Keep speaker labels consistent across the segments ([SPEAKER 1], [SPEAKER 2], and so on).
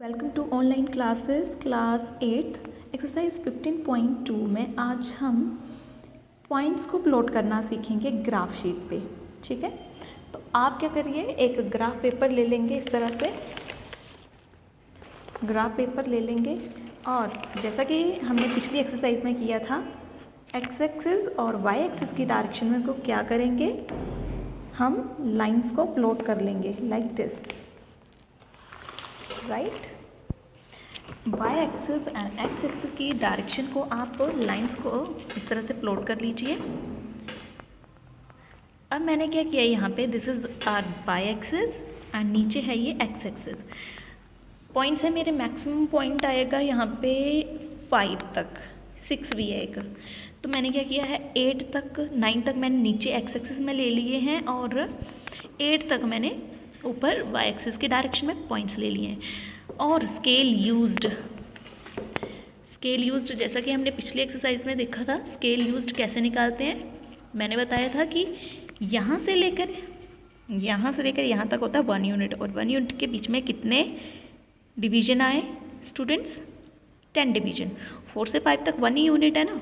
[SPEAKER 1] Welcome to online classes class 8th exercise 15.2 में आज हम पॉइंट्स को प्लॉट करना सीखेंगे ग्राफ शीट पे। ठीक है, तो आप क्या करिए, एक ग्राफ पेपर ले लेंगे, इस तरह से ग्राफ पेपर ले लेंगे और जैसा कि हमने पिछली एक्सरसाइज में किया था, एक्स एक्सिस और वाई एक्सिस की डायरेक्शन में को क्या करेंगे, हम लाइंस को प्लॉट कर लेंगे like this, right. Y axis and X axis की डायरेक्शन को आप लाइंस को इस तरह से प्लॉट कर लीजिए। अब मैंने क्या किया, यहाँ पे this is our Y axis and नीचे है ये एक्स एक्सिस। पॉइंट्स है मेरे, मैक्सिमम पॉइंट आएगा यहाँ पे 5 तक, 6 भी आएगा। तो मैंने क्या किया है, 8 तक 9 तक मैंने नीचे एक्स एक्सिस में ले लिए हैं और 8 तक मैंने ऊपर वाई एक्सिस के डायरेक्शन में पॉइंट्स ले लिए हैं। और स्केल यूज्ड जैसा कि हमने पिछली एक्सरसाइज में देखा था, स्केल यूज्ड कैसे निकालते हैं। मैंने बताया था कि यहाँ से लेकर यहाँ तक होता है 1 यूनिट, और 1 यूनिट के बीच में कितने डिवीजन आए स्टूडेंट्स, 10 डिवीजन। 4 से 5 तक 1 ही यूनिट है ना,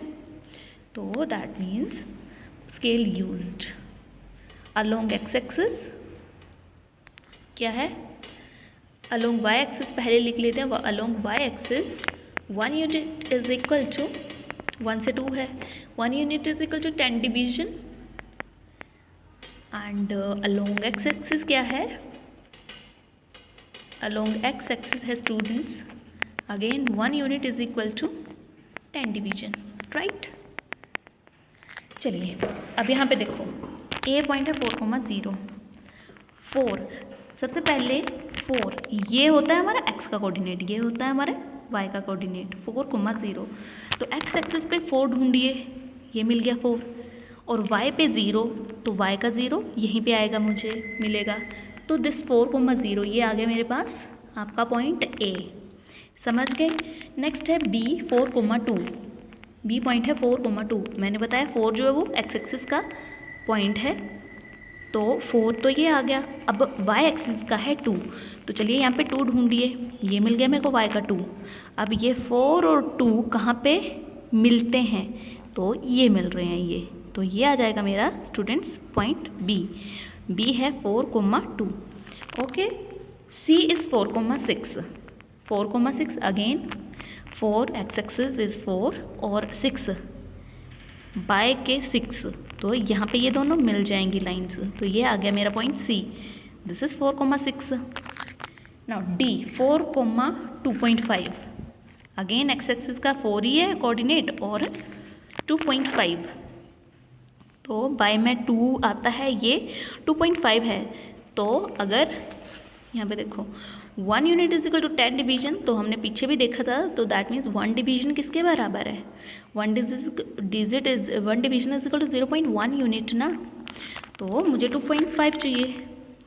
[SPEAKER 1] तो that means scale used along X axis क्या है, अलोंग वाई एक्सिस पहले लिख लेते हैं। Along Y axis 1 unit is equal to 1 से 2 है, 1 unit is equal to 10 division. And along X axis क्या है, अलोंग एक्स एक्सिस है students again 1 unit is equal to 10 division, right. चलिए अब यहाँ पे देखो, ए पॉइंट है 4,0, 4 सबसे पहले 4 ये होता है हमारा x का कोऑर्डिनेट, ये होता है हमारा y का कोऑर्डिनेट 4,0। तो x एक्सिस पे 4 ढूंढिए, ये मिल गया 4, और y पे 0, तो y का 0 यहीं पे आएगा, मुझे मिलेगा। तो दिस 4,0 ये आ गया मेरे पास आपका पॉइंट A, समझ गए। नेक्स्ट है B 4,2, B पॉइंट है 4,2। मैंने बताया 4 जो है वो x एक्सिस का पॉइंट है, तो 4 तो ये आ गया। अब y एक्सिस का है 2, तो चलिए यहाँ पे 2 ढूंढिए, ये मिल गया मेरे को y का 2। अब ये 4 और 2 कहाँ पे मिलते हैं, तो ये मिल रहे हैं ये, तो ये आ जाएगा मेरा स्टूडेंट्स पॉइंट B है 4,2। Okay, C is 4,6, 4,6 again 4 x axis is 4 और 6 बाय के 6, तो यहाँ पे ये दोनों मिल जाएंगी लाइंस, तो ये आ गया मेरा point C, this is 4,6। Now D 4,2.5, again x axis का 4 ही है कोऑर्डिनेट और 2.5, तो बाय में 2 आता है, ये 2.5 है। तो अगर यहाँ पे देखो 1 unit is equal to 10 division, तो हमने पीछे भी देखा था, तो दैट मीन्स 1 डिवीजन किसके बराबर है, 1 division is equal to 0.1 unit ना, तो मुझे 2.5 चाहिए,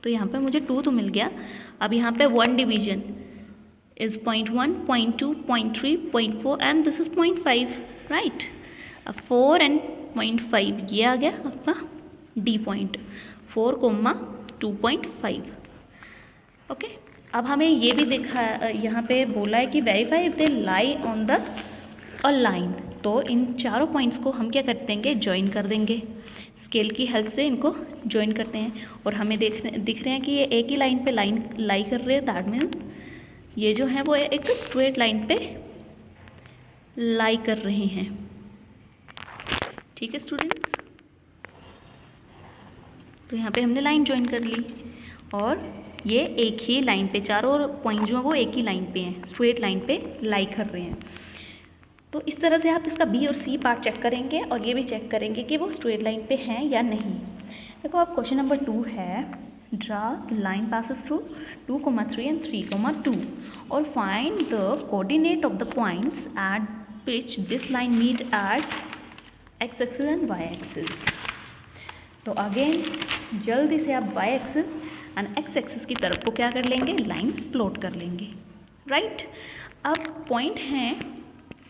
[SPEAKER 1] तो यहाँ पे मुझे 2 तो मिल गया। अब यहाँ पे 1 division is 0.1, 0.2, 0.3, 0.4 and this is 0.5, right. अब 4 एंड 0.5 ये आ गया आपका D पॉइंट 4,2.5। ओके, अब हमें ये भी देखा, यहाँ पे बोला है कि verify if they lie on the a line, तो इन चारों पॉइंट्स को हम क्या कर देंगे, ज्वाइन कर देंगे, स्केल की हेल्प से इनको ज्वाइन करते हैं, और हमें दिख रहे हैं कि ये एक ही लाइन पे लाई कर रहे हैं, दैट मीन्स ये जो है वो एक स्ट्रेट लाइन पे लाई कर रहे हैं। ठीक है स्टूडेंट्स, तो यहाँ पे हमने लाइन ज्वाइन कर ली और ये एक ही लाइन पे, चारों पॉइंट जो है वो एक ही लाइन पे हैं, स्ट्रेट लाइन पे लाई कर रहे हैं। तो इस तरह से आप इसका B और C पार्ट चेक करेंगे और ये भी चेक करेंगे कि वो स्ट्रेट लाइन पे हैं या नहीं। देखो आप क्वेश्चन नंबर 2 है, draw line passes through 2,3 and 3,2 और find the coordinate of the points at which this line meet at X axis and Y axis. तो अगेन जल्दी से आप Y axis and X axis की तरफ को क्या कर लेंगे, लाइंस प्लॉट कर लेंगे, राइट। अब पॉइंट हैं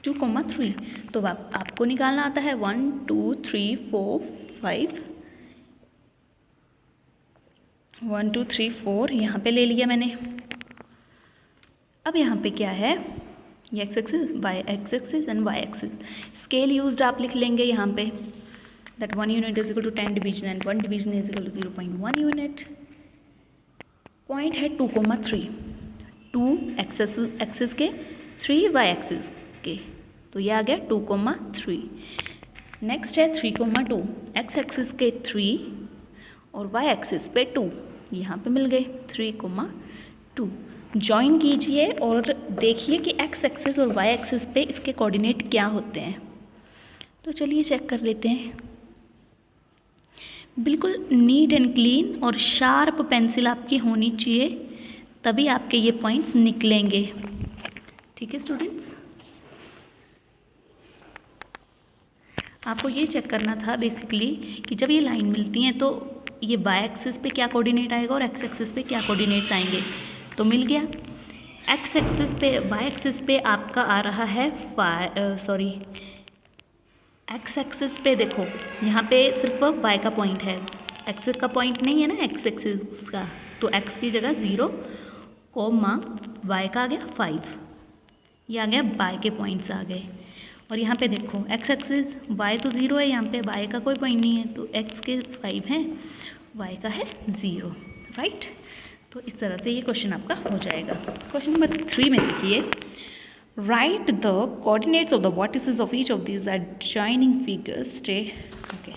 [SPEAKER 1] 2,3, तो आपको निकालना आता है 1 2 3 4 5, 1 2 3 4 यहाँ पे ले लिया मैंने, अब यहाँ पे क्या है, ये X axis, Y X axis and Y axis. Scale used आप लिख लेंगे यहाँ पे, that 1 unit is equal to 10 division and 1 division is equal to 0.1 unit. Point है 2,3, 2 एक्सिस के, 3 वाई एक्सिस के, तो ये आ गया 2,3। नेक्स्ट है 3,2, एक्स एक्सिस के 3 और वाई एक्सिस पे 2, यहाँ पे मिल गए 3,2। जॉइन कीजिए और देखिए कि एक्स एक्सिस और वाई एक्सिस पे इसके कोऑर्डिनेट क्या होते हैं। तो चलिए चेक कर लेते हैं। बिल्कुल नीट एंड क्लीन और शार्प पेंसिल आपकी होनी चाहिए, तभी आपके ये पॉइंट्स निकलेंगे। ठीक है स्टूडेंट्स, आपको ये चेक करना था बेसिकली कि जब ये लाइन मिलती हैं तो ये वाई एक्सिस पे क्या कोऑर्डिनेट आएगा और एक्स एक्सिस पे क्या कोऑर्डिनेट्स आएंगे। तो मिल गया, एक्स एक्सिस पे, वाई एक्सिस पे आपका आ रहा है एक्स एक्सिस पे देखो यहाँ पे सिर्फ वाई का पॉइंट है, एक्स का पॉइंट नहीं है ना एक्स एक्सिस का, तो एक्स की जगह 0, वाई का आ गया 5, ये आ गया वाई के पॉइंट्स आ गए। और यहाँ पे देखो एक्स एक्सिस, वाई तो 0 है, यहाँ पे वाई का कोई पॉइंट नहीं है, तो एक्स के 5 हैं, वाई का है 0, राइट। तो इस तरह से ये क्वेश्चन आपका हो जाएगा। क्वेश्चन नंबर 3 में देखिए, right the coordinates of the vertices of each of these adjoining figures stay. Okay,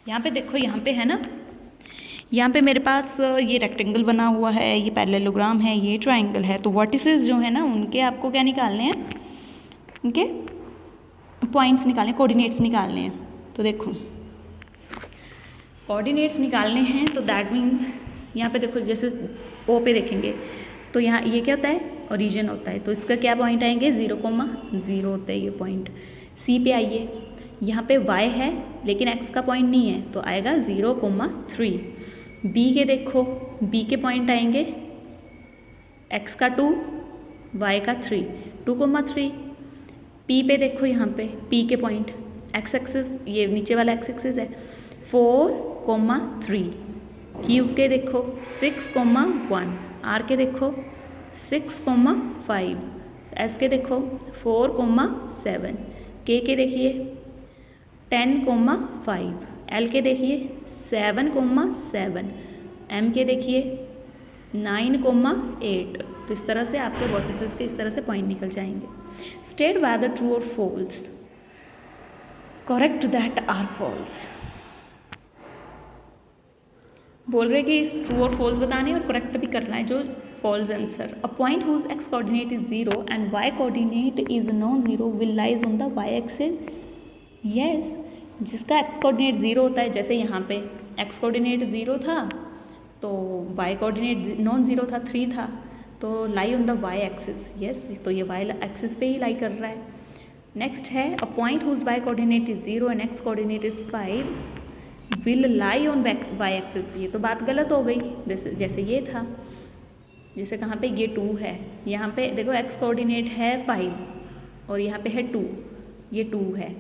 [SPEAKER 1] यहाँ पे देखो, यहाँ पे है ना, यहाँ पे मेरे पास ये रेक्टेंगल बना हुआ है, ये पैरेललोग्राम है, ये ट्राइंगल है, तो वर्टिसेस जो है ना उनके आपको क्या निकालने हैं, उनके पॉइंट्स निकालने, कोऑर्डिनेट्स निकालने हैं। तो देखो कोऑर्डिनेट्स निकालने हैं, तो दैट मीन्स यहाँ पे देखो, जैसे ओ पे देखेंगे तो यहाँ ये क्या होता है, ओरिजिन होता है, तो इसका क्या पॉइंट आएंगे, 0,0 होता है ये पॉइंट। सी पे आइए, यहाँ पे y है लेकिन x का पॉइंट नहीं है, तो आएगा 0,3। बी के देखो, बी के पॉइंट आएंगे x का 2, y का 3, 2,3। पी पे देखो, यहाँ पे p के पॉइंट, x एक्सिस, ये नीचे वाला x एक्सिस है, 4,3। क्यू के देखो 6,1, आर के देखो 6,5, एस के देखो 4,7, के देखिए 10,5, एल के देखिए 7,7, एम के देखिए 9,8। तो इस तरह से आपके वर्टिसेस के इस तरह से पॉइंट निकल जाएंगे। स्टेट वेदर ट्रू और false, correct that are false. बोल रहे कि ट्रू और फॉल्स बताने और करेक्ट भी करना है जो false answer. A point whose X coordinate is 0 and Y coordinate is non zero will lies on the Y axis. Yes, जिसका एक्स कोऑर्डिनेट 0 होता है, जैसे यहाँ पे एक्स कोऑर्डिनेट 0 था तो वाई कोऑर्डिनेट नॉन जीरो था, 3 था, तो lie on the Y axis. Yes, तो ये वाई एक्सिस पे ही लाई कर रहा है। नेक्स्ट है, a point whose Y coordinate is 0 and X coordinate is 5 will lie on Y axis. ये तो बात गलत हो गई, जैसे ये था, जैसे कहाँ पे ये 2 है, यहाँ पे देखो एक्स कोऑर्डिनेट है 5 और यहाँ पे है 2, ये 2 है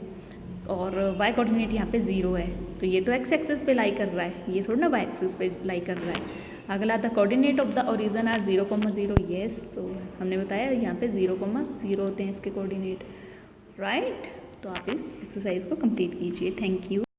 [SPEAKER 1] और वाई कोऑर्डिनेट यहाँ पे 0 है, तो ये तो एक्स एक्सिस पे लाई कर रहा है, ये थोड़ा ना वाई एक्सिस पे लाई कर रहा है। अगला the coordinate of the origin are 0,0। Yes, तो हमने बताया यहाँ पे 0,0 होते हैं इसके कोऑर्डिनेट, राइट। तो आप इस एक्सरसाइज को कंप्लीट कीजिए। Thank you.